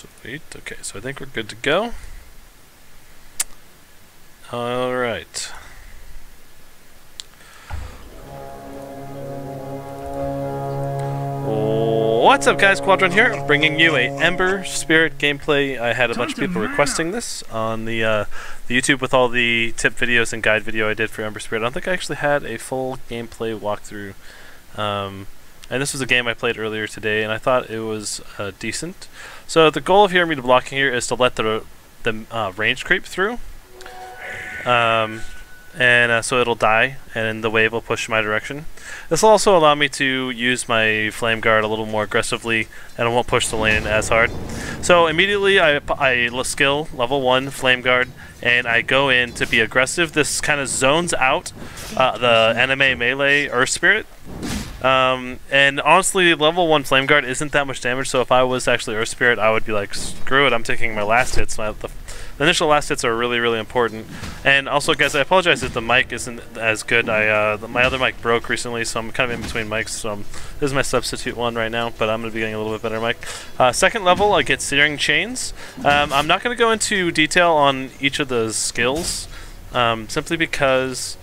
Sweet. Okay, so I think we're good to go. Alright. What's up, guys? Quadron here, bringing you a Ember Spirit gameplay. I had a bunch of people requesting this on the YouTube with all the tip videos and guide video I did for Ember Spirit. I don't think I actually had a full gameplay walkthrough. And this was a game I played earlier today, and I thought it was decent. So the goal of me blocking here is to let the range creep through. So it'll die, and the wave will push my direction. This will also allow me to use my Flame Guard a little more aggressively, and it won't push the lane as hard. So immediately I skill level 1 Flame Guard, and I go in to be aggressive. This kind of zones out the enemy melee Earth Spirit. And honestly, level 1 Flame Guard isn't that much damage, so if I was actually Earth Spirit, I would be like, screw it, I'm taking my last hits. The initial last hits are really, really important. And also, guys, I apologize if the mic isn't as good. My other mic broke recently, so I'm kind of in between mics. So this is my substitute one right now, but I'm going to be getting a little bit better mic. Second level, I get Searing Chains. I'm not going to go into detail on each of the skills, simply because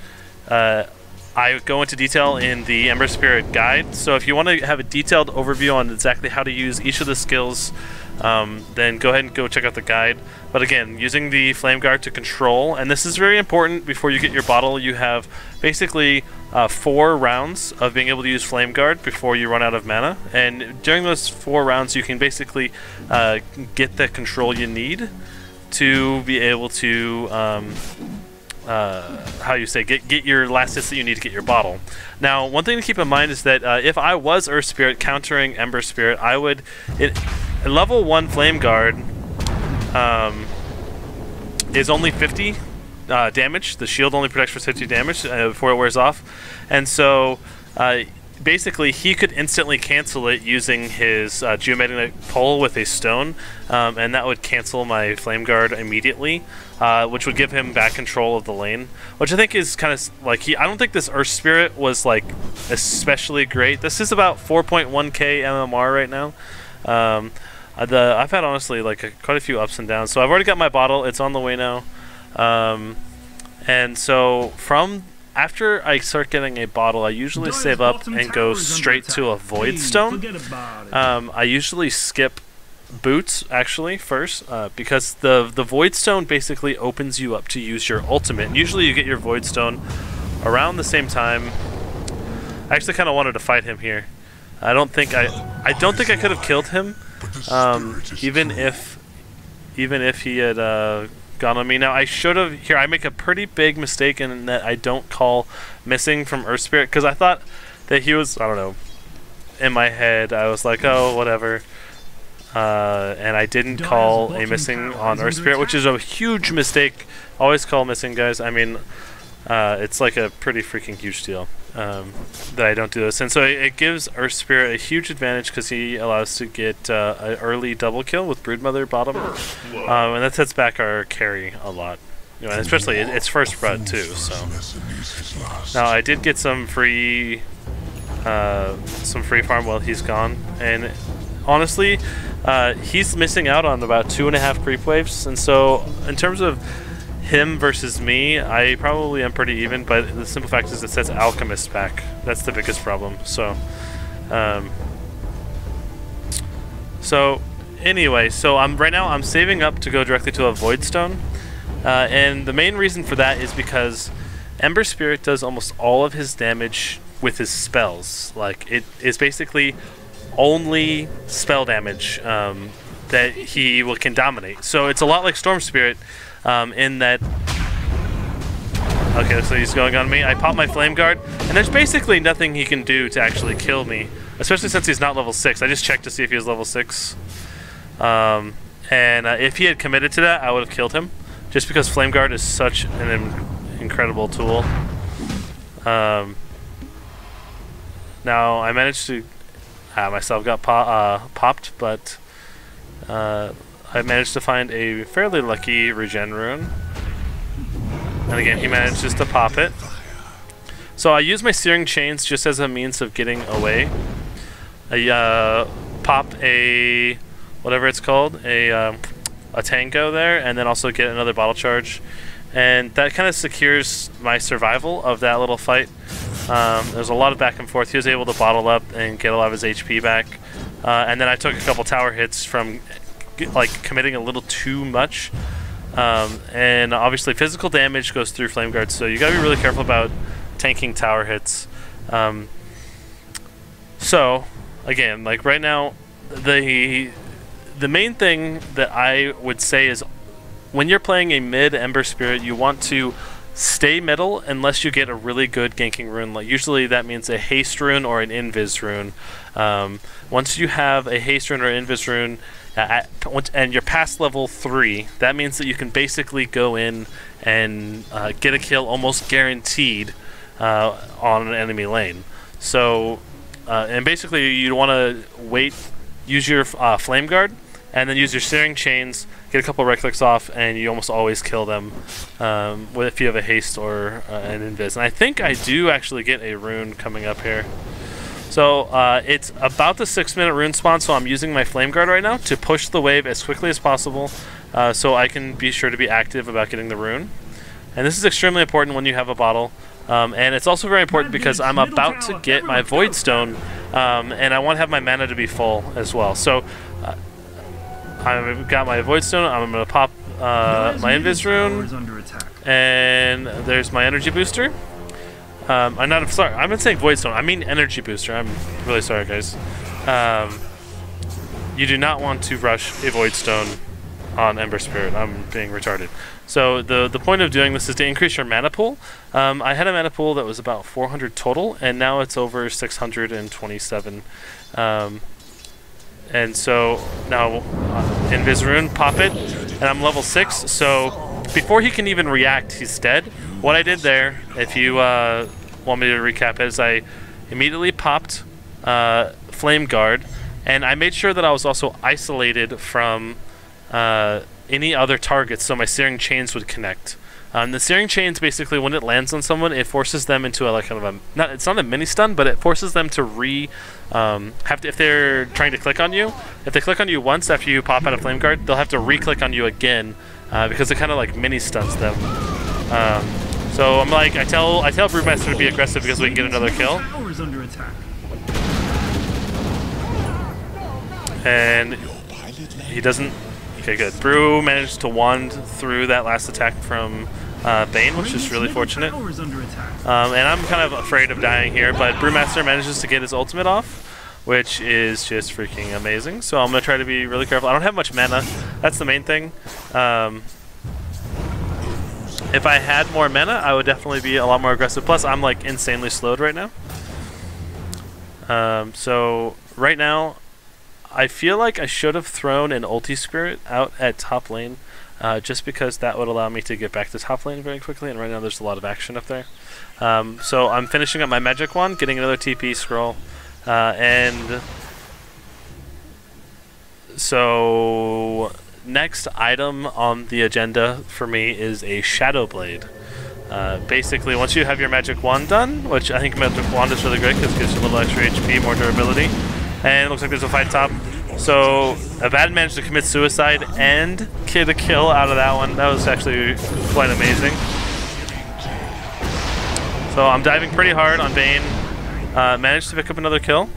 I go into detail in the Ember Spirit guide. So if you want to have a detailed overview on exactly how to use each of the skills, then go ahead and go check out the guide. But again, using the Flame Guard to control, and this is very important before you get your bottle, you have basically 4 rounds of being able to use Flame Guard before you run out of mana. And during those 4 rounds, you can basically get the control you need to be able to get your last hits that you need to get your bottle. Now, one thing to keep in mind is that if I was Earth Spirit countering Ember Spirit, I would level 1 Flame Guard is only 50 damage. The shield only protects for 50 damage before it wears off, and so basically he could instantly cancel it using his geomagnetic pole with a stone, and that would cancel my Flame Guard immediately, which would give him back control of the lane, which I think is kind of like I don't think this Earth Spirit was like especially great. This is about 4.1k MMR right now. I've had honestly like quite a few ups and downs, so I've already got my bottle. It's on the way now, and so after I start getting a bottle, I usually save up and go straight to a Void Stone. I usually skip boots actually first, because the Void Stone basically opens you up to use your ultimate. And usually you get your Void Stone around the same time. I actually kind of wanted to fight him here. I don't think I could have killed him, even if he had gone on me. Now I should have. Here, I make a pretty big mistake in that I don't call missing from Earth Spirit, because I thought that he was, I don't know, in my head I was like, oh, whatever, and I didn't call a missing on Earth Spirit, which is a huge mistake. Always call missing, guys. I mean, it's like a pretty freaking huge deal that I don't do this, and so it gives Earth Spirit a huge advantage because he allows to get an early double kill with broodmother bottom, and that sets back our carry a lot, and especially it's first blood too. So now I did get some free farm while he's gone, and honestly, he's missing out on about 2.5 creep waves, and so in terms of him versus me, I probably am pretty even, but the simple fact is it says Alchemist back. That's the biggest problem. So, anyway, so right now I'm saving up to go directly to a Void Stone, and the main reason for that is because Ember Spirit does almost all of his damage with his spells. Like, it is basically only spell damage that he can dominate. So it's a lot like Storm Spirit. In that, okay, so he's going on me. I pop my Flame Guard, and there's basically nothing he can do to actually kill me, especially since he's not level 6. I just checked to see if he was level 6, and if he had committed to that, I would have killed him, just because Flame Guard is such an incredible tool. Now I managed to myself got popped, but I managed to find a fairly lucky regen rune, and again he manages to pop it. So I use my Searing Chains just as a means of getting away. I pop a whatever it's called, a tango there, and then also get another bottle charge. And that kind of secures my survival of that little fight. There's a lot of back and forth. He was able to bottle up and get a lot of his HP back. And then I took a couple tower hits from like committing a little too much. And obviously physical damage goes through flame guards, so you gotta be really careful about tanking tower hits. So again, like right now, the main thing that I would say is when you're playing a mid Ember Spirit, you want to stay middle unless you get a really good ganking rune. Like usually that means a haste rune or an invis rune. Once you have a haste rune or invis rune, and you're past level 3, that means that you can basically go in and get a kill almost guaranteed on an enemy lane. So, and basically you want to wait, use your flame guard, and then use your searing chains, get a couple right clicks off, and you almost always kill them if you have a haste or an invis. And I think I do actually get a rune coming up here. So it's about the 6-minute rune spawn, so I'm using my flame guard right now to push the wave as quickly as possible so I can be sure to be active about getting the rune. And this is extremely important when you have a bottle. And it's also very important because I'm about to get my Void Stone, and I want to have my mana to be full as well. So I've got my Void Stone. I'm going to pop my Invis Rune, and there's my Energy Booster. I'm not sorry. I'm not saying Void Stone. I mean Energy Booster. I'm really sorry, guys. You do not want to rush a Void Stone on Ember Spirit. I'm being retarded. So the point of doing this is to increase your mana pool. I had a mana pool that was about 400 total, and now it's over 627. And so now Invis Rune, pop it, and I'm level 6. So before he can even react, he's dead. What I did there, if you want me to recap it, is I immediately popped Flame Guard, and I made sure that I was also isolated from any other targets, so my Searing Chains would connect. The Searing Chains, basically, when it lands on someone, it forces them into a like kind of a it's not a mini stun, but it forces them to if they're trying to click on you. If they click on you once after you pop out a Flame Guard, they'll have to re-click on you again because it kind of like mini stuns them. So I'm like, I tell Broodmaster to be aggressive because we can get another kill. And he doesn't. Okay, good. Brew managed to wand through that last attack from Bane, which is really fortunate. And I'm kind of afraid of dying here, but Brewmaster manages to get his ultimate off, which is just freaking amazing. So I'm going to try to be really careful. I don't have much mana. That's the main thing. If I had more mana, I would definitely be a lot more aggressive. Plus, I'm like insanely slowed right now. So right now, I feel like I should have thrown an ulti spirit out at top lane, just because that would allow me to get back to top lane very quickly, and right now there's a lot of action up there. So I'm finishing up my magic wand, getting another TP scroll, and so next item on the agenda for me is a Shadow Blade. Basically, once you have your magic wand done, which I think magic wand is really great because it gives you a little extra HP, more durability. And it looks like there's a fight top. So Avad managed to commit suicide and get a kill out of that one. That was actually quite amazing. So I'm diving pretty hard on Bane. Managed to pick up another kill.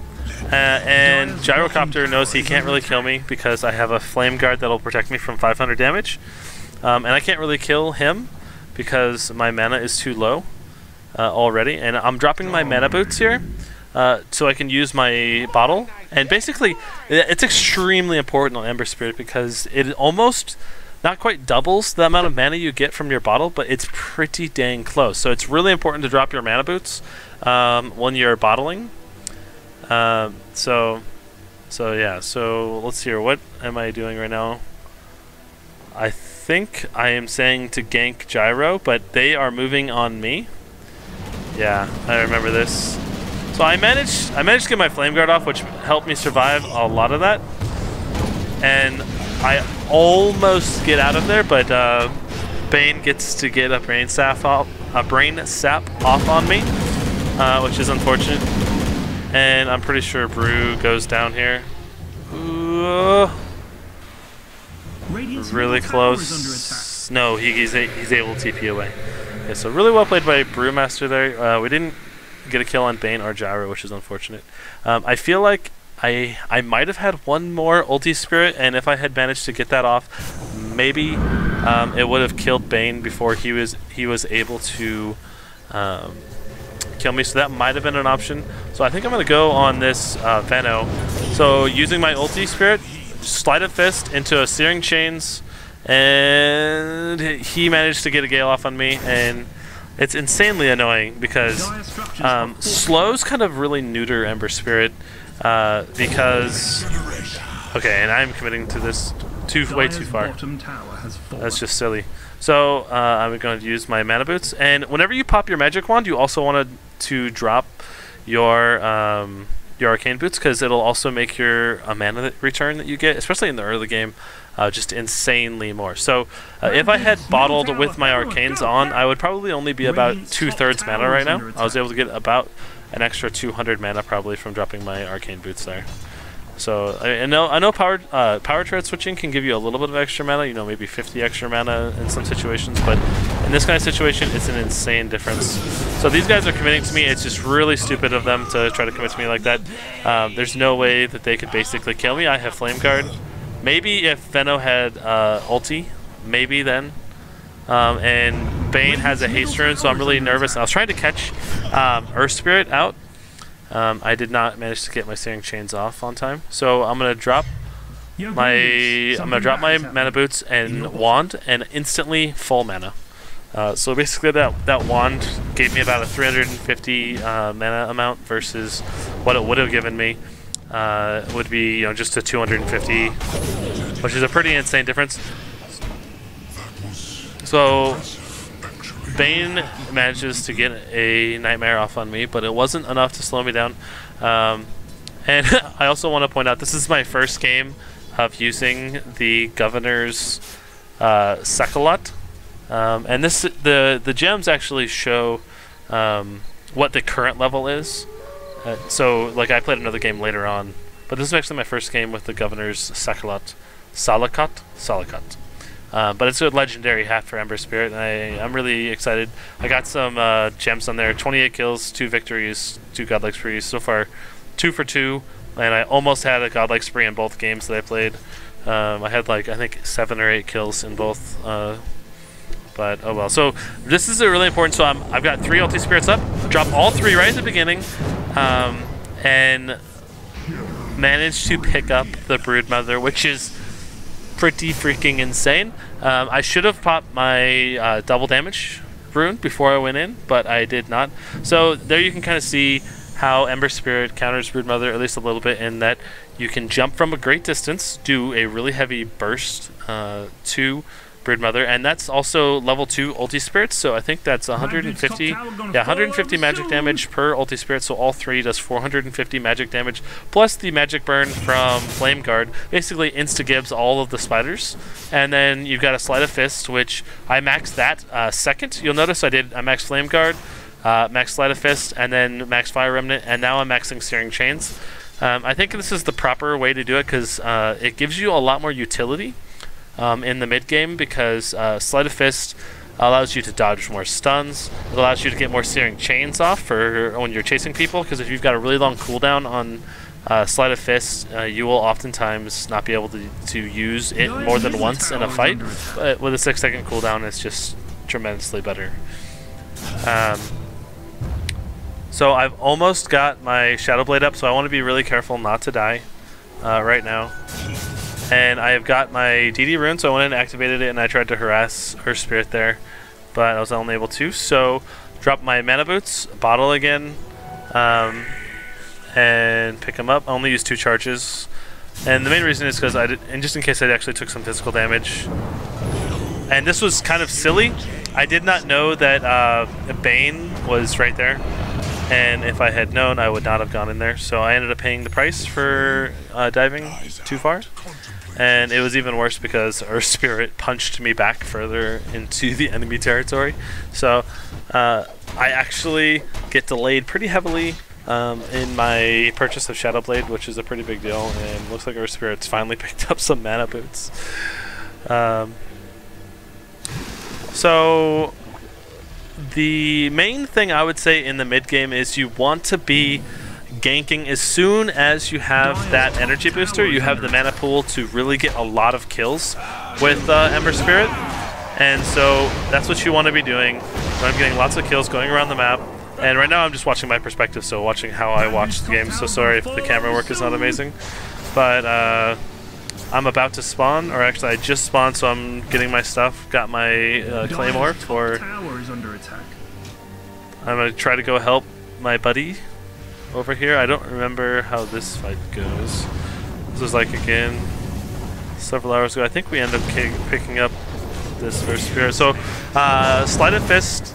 And Gyrocopter knows he can't really kill me because I have a Flame Guard that'll protect me from 500 damage. And I can't really kill him because my mana is too low already. And I'm dropping my mana boots here. So I can use my bottle, and basically it's extremely important on Ember Spirit because it almost not quite doubles the amount of mana you get from your bottle, but it's pretty dang close. So it's really important to drop your mana boots when you're bottling. So yeah, so let's see here, what am I doing right now? I think I am saying to gank Gyro, but they are moving on me. Yeah, I remember this. So I managed to get my Flame Guard off, which helped me survive a lot of that. And I almost get out of there, but Bane gets to get a brain sap off on me, which is unfortunate. And I'm pretty sure Brew goes down here. Really close. No, he's able to TP away. Okay, so really well played by Brewmaster there. We didn't get a kill on Bane or Gyro, which is unfortunate. I feel like I might have had one more ulti spirit, and if I had managed to get that off, maybe it would have killed Bane before he was able to kill me. So that might have been an option. So I think I'm gonna go on this Veno. So using my ulti spirit, Sleight of Fist into a Searing Chains, and he managed to get a Gale off on me, and it's insanely annoying because slows kind of really neuter Ember Spirit because... Okay, and I'm committing to this way too far. That's just silly. So I'm going to use my Mana Boots, and whenever you pop your Magic Wand, you also want to drop your Arcane Boots, because it'll also make your mana return that you get, especially in the early game, just insanely more. So if I had bottled with my Arcanes on, I would probably only be about 2/3 mana right now. I was able to get about an extra 200 mana probably from dropping my Arcane Boots there. So I know power turret switching can give you a little bit of extra mana, you know, maybe 50 extra mana in some situations, but in this kind of situation, it's an insane difference. So these guys are committing to me. It's just really stupid of them to try to commit to me like that. There's no way that they could basically kill me. I have Flame Guard. Maybe if Veno had ulti, maybe then. And Bane has a haste rune, so I'm really nervous. I was trying to catch Earth Spirit out. I did not manage to get my Searing Chains off on time, so I'm gonna drop my Mana Boots and Wand, and instantly full mana. So basically, that Wand gave me about a 350 mana amount versus what it would have given me would be just a 250, which is a pretty insane difference. So Bane manages to get a Nightmare off on me, but it wasn't enough to slow me down. And I also want to point out, this is my first game of using the Governor's Sakalot. And the gems actually show what the current level is. So like I played another game later on, but this is actually my first game with the Governor's Sakalot. Salakot. But it's a legendary hat for Ember Spirit, and I'm really excited. I got some gems on there, 28 kills, 2 victories, 2 godlike sprees. So far, 2 for 2, and I almost had a godlike spree in both games that I played. I had I think 7 or 8 kills in both, but oh well. So this is a really important. So I've got 3 ulti spirits up, drop all 3 right at the beginning, and managed to pick up the Broodmother, which is pretty freaking insane. I should have popped my double damage rune before I went in, but I did not. So there you can kind of see how Ember Spirit counters Broodmother, at least a little bit, in that you can jump from a great distance, do a really heavy burst to Broodmother, and that's also level 2 ulti spirits, so I think that's 150 magic damage per ulti spirit, so all 3 does 450 magic damage, plus the magic burn from Flame Guard, basically insta-gibs all of the spiders. And then you've got a Sleight of Fist, which I maxed that second. You'll notice I maxed Flame Guard, max Sleight of Fist, and then max Fire Remnant, and now I'm maxing Searing Chains. I think this is the proper way to do it, because it gives you a lot more utility in the mid game, because Sleight of Fist allows you to dodge more stuns. It allows you to get more Searing Chains off for when you're chasing people, because if you've got a really long cooldown on Sleight of Fist, you will oftentimes not be able to use it more than once in a fight. But with a 6-second cooldown, it's just tremendously better. So I've almost got my Shadow Blade up, so I want to be really careful not to die right now. And I have got my DD rune, so I went in and activated it, and I tried to harass her spirit there, but I was only able to. So drop my Mana Boots, bottle again, and pick them up. I only used 2 charges, and the main reason is because and just in case I actually took some physical damage. And this was kind of silly. I did not know that Bane was right there, and if I had known, I would not have gone in there. So I ended up paying the price for diving too far. And it was even worse because Earth Spirit punched me back further into the enemy territory. So I actually get delayed pretty heavily in my purchase of Shadow Blade, which is a pretty big deal. And looks like Earth Spirit's finally picked up some Mana Boots. So the main thing I would say in the mid game is you want to be ganking as soon as you have that energy booster. You have the mana pool to really get a lot of kills with Ember Spirit, and so that's what you want to be doing. I'm getting lots of kills going around the map, and right now I'm just watching my perspective, so watching how I watch the game. So sorry if the camera work is not amazing, but I'm about to spawn, or actually I just spawned, so I'm getting my stuff. Got my claymore for. I'm gonna try to go help my buddy over here. I don't remember how this fight goes. This was like, again, several hours ago. I think we end up picking up this first spirit. So Sleight of Fist,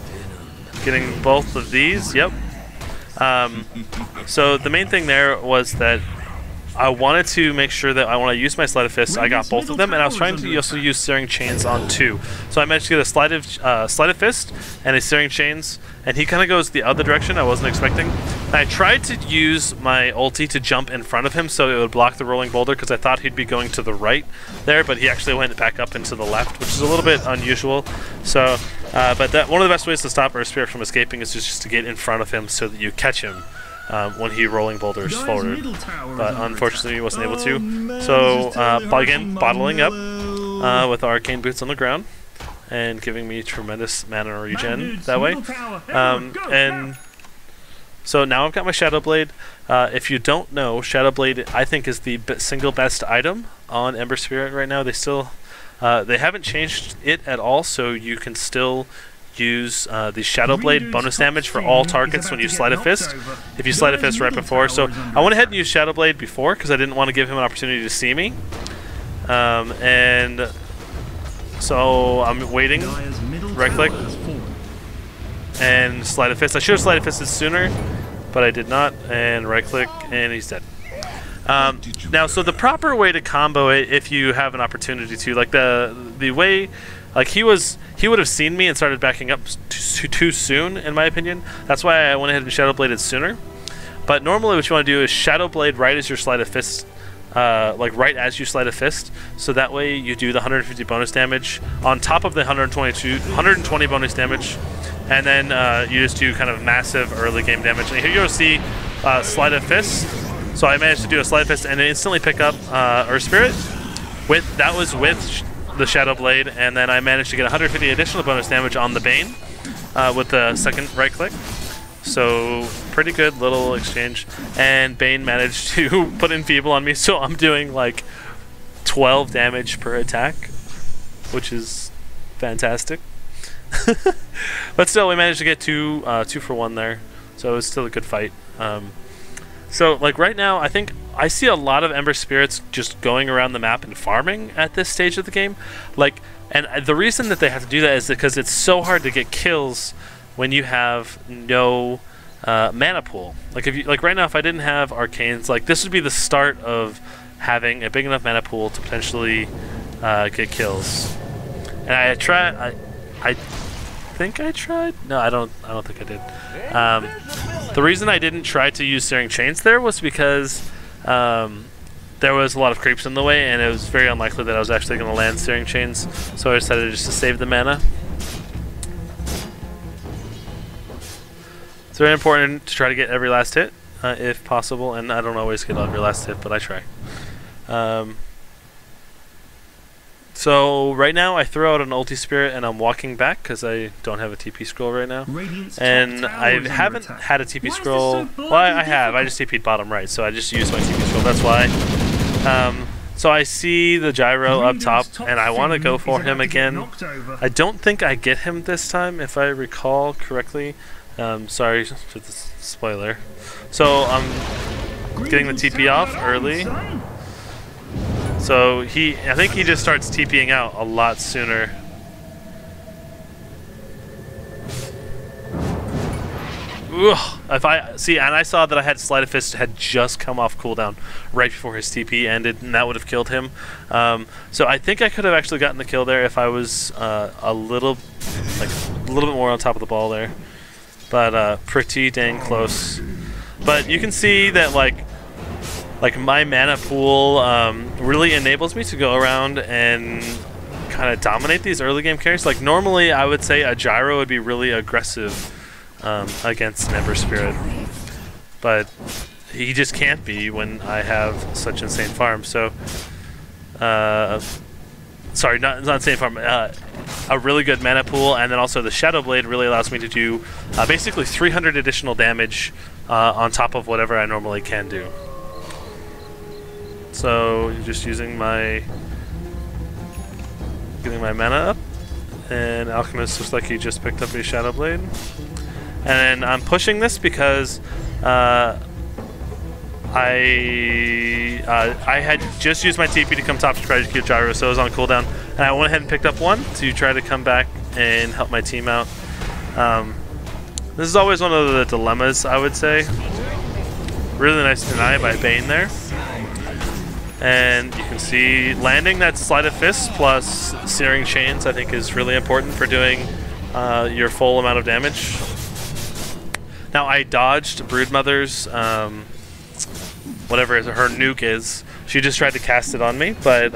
getting both of these. Yep. So the main thing there was that I wanted to make sure that when I use my Sleight of Fist, I got both of them, and I was trying to also use Searing Chains on 2. So I managed to get a Sleight of Fist and a Searing Chains, and he kind of goes the other direction I wasn't expecting. And I tried to use my ulti to jump in front of him so it would block the rolling boulder, because I thought he'd be going to the right there, but he actually went back up into the left, which is a little bit unusual. So, but one of the best ways to stop our spirit from escaping is just to get in front of him so that you catch him when he rolling boulders forward, but unfortunately he wasn't able to. So again, bottling up with Arcane Boots on the ground and giving me tremendous mana regen that way. And so now I've got my Shadow Blade. If you don't know, Shadow Blade I think is the single best item on Ember Spirit right now. They still they haven't changed it at all, so you can still use the Shadow Blade bonus damage for all targets when you Sleight of Fist, if you Sleight of Fist right before. So I went ahead and used Shadow Blade before because I didn't want to give him an opportunity to see me. And so I'm waiting, right click, and Sleight of Fist. I should have Sleight of Fisted sooner, but I did not, and right click, and he's dead. Now, so the proper way to combo it, if you have an opportunity to, like the way, like he would have seen me and started backing up too soon, in my opinion. That's why I went ahead and Shadow Bladed sooner. But normally what you want to do is Shadow Blade right as your Sleight of Fist, like right as you Sleight of Fist, so that way you do the 150 bonus damage on top of the 120 bonus damage, and then you just do kind of massive early game damage. And here you'll see Sleight of Fist. So I managed to do a Sleight of Fist and instantly pick up Earth Spirit. That was with the Shadow Blade, and then I managed to get 150 additional bonus damage on the Bane with the second right click. So pretty good little exchange, and Bane managed to put Enfeeble on me, so I'm doing like 12 damage per attack, which is fantastic. But still, we managed to get two for one there, so it was still a good fight. So like right now, I think I see a lot of Ember Spirits just going around the map and farming at this stage of the game. Like, and the reason that they have to do that is because it's so hard to get kills when you have no mana pool. Like if you, like right now, if I didn't have Arcanes, like this would be the start of having a big enough mana pool to potentially get kills. And I think I tried. No, I don't think I did. The reason I didn't try to use Searing Chains there was because there was a lot of creeps in the way, and it was very unlikely that I was actually going to land Searing Chains, so I decided just to save the mana. It's very important to try to get every last hit, if possible, and I don't always get every last hit, but I try. So right now I throw out an ulti spirit and I'm walking back because I don't have a TP scroll right now. And I haven't had a TP scroll. Well, I have. I just TP'd bottom right, so I just used my TP scroll. That's why. So I see the gyro up top, and I want to go for him again. I don't think I get him this time, if I recall correctly. Sorry for the spoiler. So I'm getting the TP off early. So I think he just starts TPing out a lot sooner. Ugh, and I saw that I had Sleight of Fist had just come off cooldown right before his TP ended, and that would have killed him. So I think I could have actually gotten the kill there if I was a little bit more on top of the ball there. But pretty dang close. But you can see that like my mana pool really enables me to go around and kind of dominate these early game carries. Like normally I would say a gyro would be really aggressive against an Ember Spirit, but he just can't be when I have such insane farm. So sorry, not insane farm, a really good mana pool, and then also the Shadow Blade really allows me to do basically 300 additional damage on top of whatever I normally can do. So just using my, getting my mana up, and Alchemist looks like he just picked up a Shadow Blade. And then I'm pushing this because I had just used my TP to come top to try to keep gyro, so it was on cooldown, and I went ahead and picked up one to try to come back and help my team out. This is always one of the dilemmas, I would say. Really nice deny by Bane there. And you can see landing that Sleight of Fist plus Searing Chains I think is really important for doing your full amount of damage. Now I dodged broodmother's whatever her nuke is. She just tried to cast it on me, but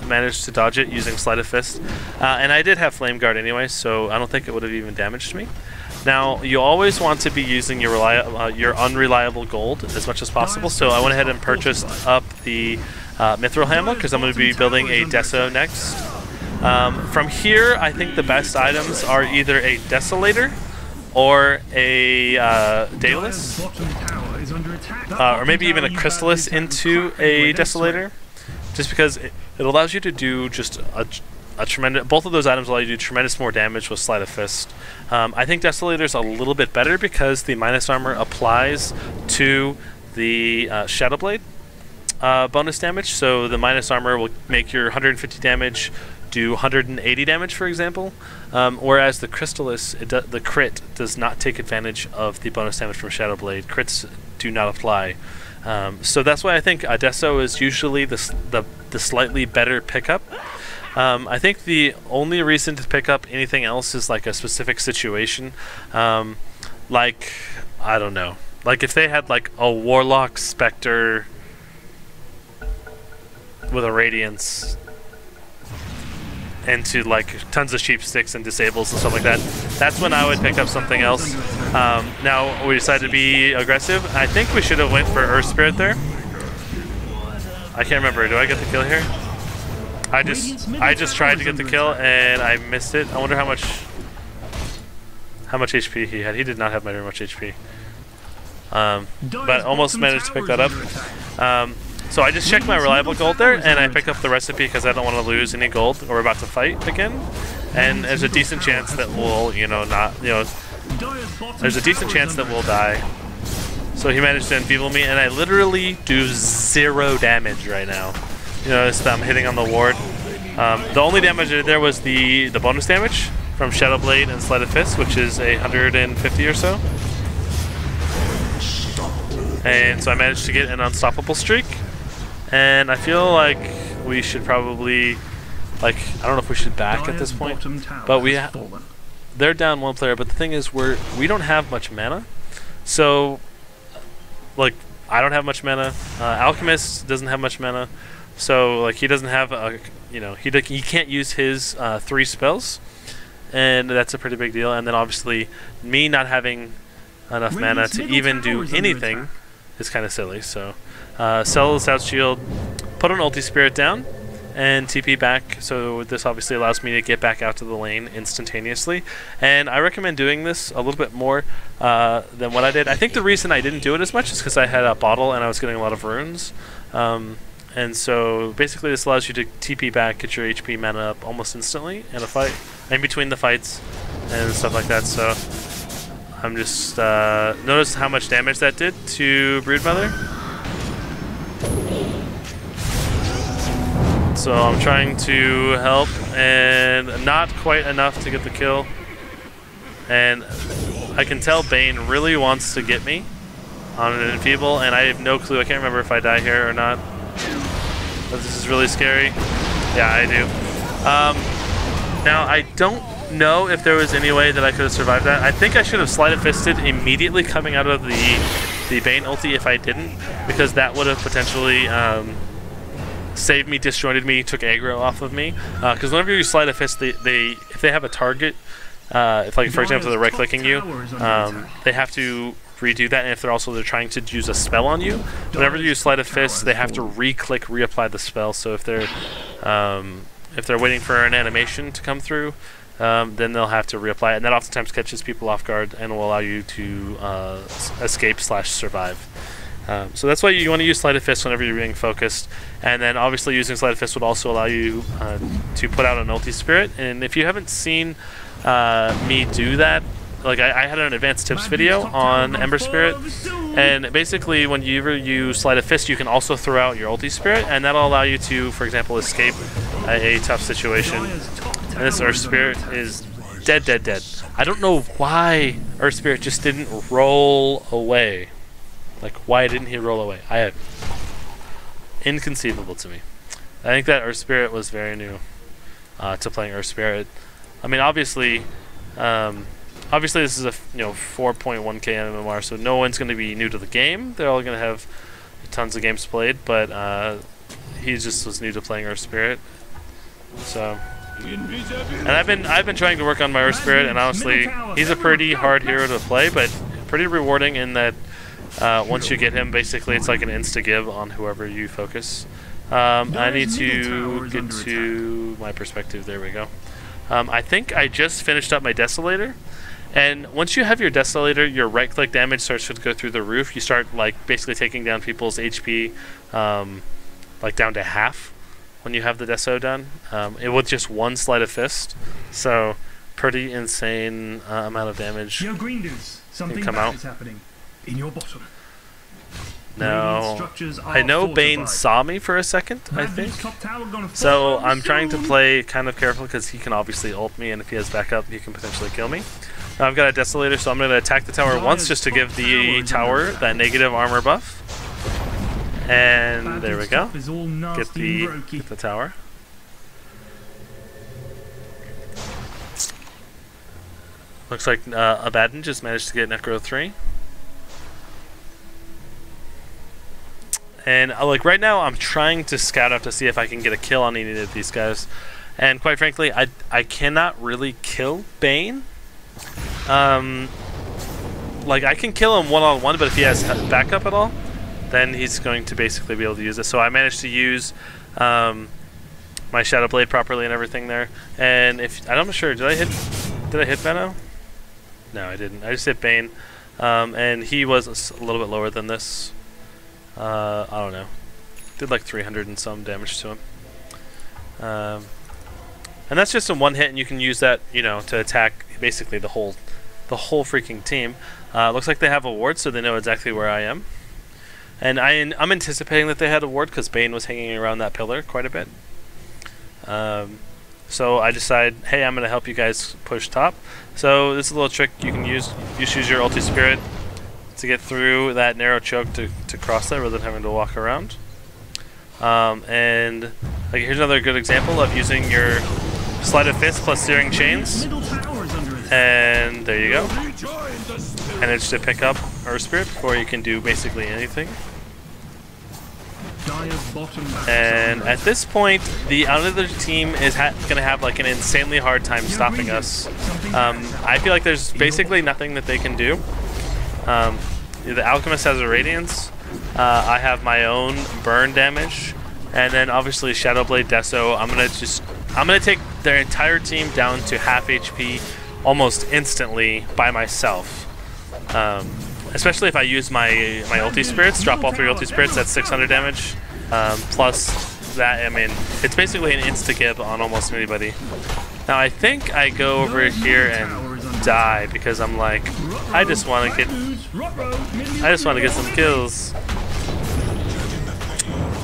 managed to dodge it using Sleight of Fist. And I did have Flame Guard anyway, so I don't think it would have even damaged me. Now, you always want to be using your unreliable gold as much as possible, so I went ahead and purchased up the Mithril Hammer, because I'm going to be building a Deso next. From here, I think the best items are either a Desolator or a Daedalus, or maybe even a Crystallis into a Desolator, just because it allows you to do just a tremendous, both of those items allow you to do tremendous more damage with Sleight of Fist. I think Desolator's a little bit better because the minus armor applies to the Shadow Blade bonus damage, so the minus armor will make your 150 damage do 180 damage, for example, whereas the Crystallis, the crit does not take advantage of the bonus damage from Shadow Blade. Crits do not apply. So that's why I think Deso is usually the slightly better pickup. I think the only reason to pick up anything else is like a specific situation. Like, I don't know. Like if they had like a Warlock Spectre with a Radiance into like tons of Sheep Sticks and Disables and stuff like that, that's when I would pick up something else. Now we decided to be aggressive. I think we should have went for Earth Spirit there. I can't remember. Do I get the kill here? I just tried to get the kill and I missed it. I wonder how much HP he had. He did not have very much HP. But almost managed to pick that up. So I just checked my reliable gold there and I picked up the recipe because I don't want to lose any gold. We're about to fight again. And there's a decent chance that we'll, there's a decent chance that we'll die. So he managed to enfeeble me and I literally do 0 damage right now. You notice that I'm hitting on the ward. The only damage I did there was the bonus damage from Shadow Blade and Sleight of Fist, which is 150 or so. And so I managed to get an unstoppable streak. And I feel like we should probably, I don't know if we should back at this point, but they're down one player. But the thing is, we don't have much mana, so like I don't have much mana. Alchemist doesn't have much mana. So like he doesn't have a, he can't use his 3 spells, and that's a pretty big deal. And then obviously me not having enough mana to even do anything is kind of silly. So sell the South Shield, put an Ulti Spirit down, and TP back. So this obviously allows me to get back out to the lane instantaneously. And I recommend doing this a little bit more than what I did. I think the reason I didn't do it as much is because I had a bottle and I was getting a lot of runes. And so basically this allows you to TP back, get your HP mana up almost instantly in a fight, in between the fights and stuff like that. So I'm just, notice how much damage that did to broodmother. So I'm trying to help and not quite enough to get the kill. And I can tell Bane really wants to get me on an enfeeble, and I have no clue. I can't remember if I die here or not. But this is really scary. Yeah, I do. Now, I don't know if there was any way that I could have survived that. I think I should have Sleight of Fisted immediately coming out of the Bane ulti if I didn't, because that would have potentially saved me, disjointed me, took aggro off of me. Because whenever you slide a fist, if they have a target, if like for example they're right-clicking you, they have to redo that. And if they're trying to use a spell on you, whenever you slide a fist, they have to re-click, reapply the spell. So if they're waiting for an animation to come through, then they'll have to reapply it, and that oftentimes catches people off guard and will allow you to escape/survive. So that's why you want to use Sleight of Fist whenever you're being focused. And then obviously using Sleight of Fist would also allow you to put out an ulti spirit. And if you haven't seen me do that, like I had an advanced tips video on Ember Spirit, and basically when you use Sleight of Fist, you can also throw out your ulti spirit, and that'll allow you to, for example, escape a tough situation. And this Earth Spirit is dead. I don't know why Earth Spirit just didn't roll away. Like, why didn't he roll away? Inconceivable to me. I think that Earth Spirit was very new to playing Earth Spirit. I mean, obviously this is a 4.1k MMR, so no one's going to be new to the game. They're all going to have tons of games played, but he just was new to playing Earth Spirit. So, and I've been trying to work on my Earth Spirit, and honestly, he's a pretty hard hero to play, but pretty rewarding in that. Once you get him, basically it's like an insta-give on whoever you focus. I need to get to my perspective. There we go. I think I just finished up my desolator, and once you have your desolator, your right-click damage starts to go through the roof. You start like basically taking down people's HP like down to half when you have the deso done. It with just one Sleight of Fist, so pretty insane amount of damage. Yo, Green Dudes, something come bad out. is happening. In your bottom. No, I know Bane saw me for a second, I think. So I'm trying to play kind of careful because he can obviously ult me, and if he has backup, he can potentially kill me. Now I've got a desolator, so I'm going to attack the tower once just to give the tower that negative armor buff. And there we go. Get the tower. Looks like Abaddon just managed to get Necro 3. And like right now, I'm trying to scout out to see if I can get a kill on any of these guys. And quite frankly, I cannot really kill Bane. Like I can kill him one-on-one, but if he has backup at all, then he's going to basically be able to use it. So I managed to use my Shadow Blade properly and everything there. And if I'm not sure, did I hit Benno? No, I didn't. I just hit Bane, and he was a little bit lower than this. I don't know. Did like 300 and some damage to him. And that's just in one hit, and you can use that, to attack basically the whole freaking team. Looks like they have a ward, so they know exactly where I am. And I'm anticipating that they had a ward because Bane was hanging around that pillar quite a bit. So I decide, hey, I'm going to help you guys push top. So this is a little trick you can use. You choose your ulti spirit to get through that narrow choke to cross that rather than having to walk around. And like here's another good example of using your Sleight of Fist plus Searing Chains. And there you go. Managed to pick up Earth Spirit before you can do basically anything. And at this point, the other team is going to have like an insanely hard time stopping us. I feel like there's basically nothing that they can do. The Alchemist has a Radiance. I have my own burn damage, and then obviously Shadow Blade Deso. I'm gonna take their entire team down to half HP almost instantly by myself. Especially if I use my ulti spirits, drop all 3 ulti spirits, that's 600 damage. Plus that, I mean, it's basically an insta-gib on almost anybody. Now I think I go over here and die because I'm like, I just want to get some kills.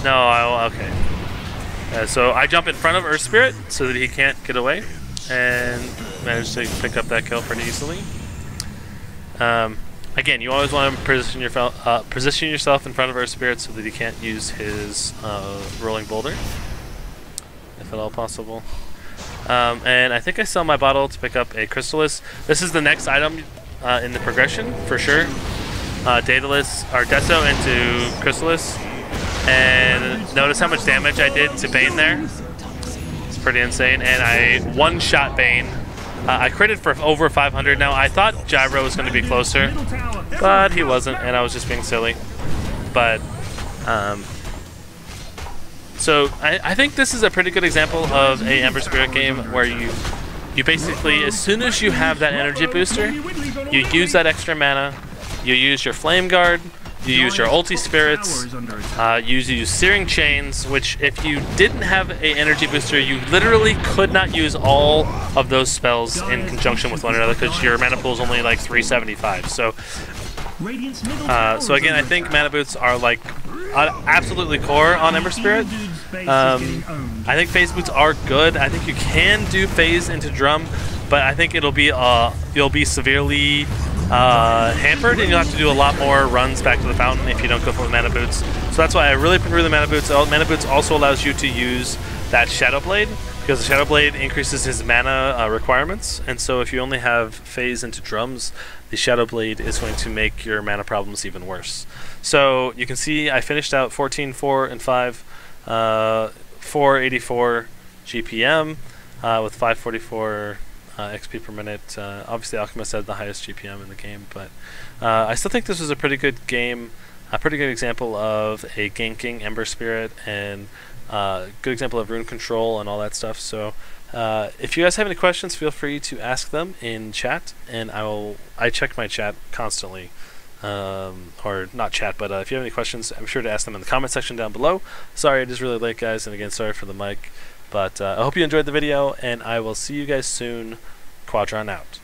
No, okay. So I jump in front of Earth Spirit so that he can't get away, and manage to pick up that kill pretty easily. Again, you always want to position yourself in front of Earth Spirit so that he can't use his rolling boulder, if at all possible. And I think I sell my bottle to pick up a Crystallis. This is the next item in the progression, for sure. Daedalus, or Deso into Crystallis. And notice how much damage I did to Bane there. It's pretty insane. And I one-shot Bane. I critted for over 500. Now, I thought Gyro was going to be closer, but he wasn't, and I was just being silly. But, so I think this is a pretty good example of a Ember Spirit game where you basically, as soon as you have that energy booster, you use that extra mana, you use your Flame Guard, you use your ulti spirits, you use Searing Chains, which if you didn't have a energy booster, you literally could not use all of those spells in conjunction with one another because your mana pool is only like 375. So again, I think mana boots are like absolutely core on Ember Spirit. I think phase boots are good. I think you can do phase into drum, but I think it'll be you'll be severely hampered, and you'll have to do a lot more runs back to the fountain if you don't go for the mana boots. So that's why I really prefer the mana boots. Mana boots also allows you to use that Shadow Blade, because the Shadow Blade increases his mana requirements, and so if you only have phase into drums, the Shadow Blade is going to make your mana problems even worse. So you can see I finished out 14, 4, and 5, 484 GPM with 544 XP per minute. Obviously Alchemist had the highest GPM in the game, but I still think this was a pretty good game, a pretty good example of a ganking Ember Spirit, and good example of rune control and all that stuff. So if you guys have any questions, feel free to ask them in chat, and I check my chat constantly. Or not chat, but if you have any questions, I'm sure to ask them in the comment section down below. Sorry, it is really late, guys, and again, sorry for the mic. But I hope you enjoyed the video, and I will see you guys soon. Quadron out.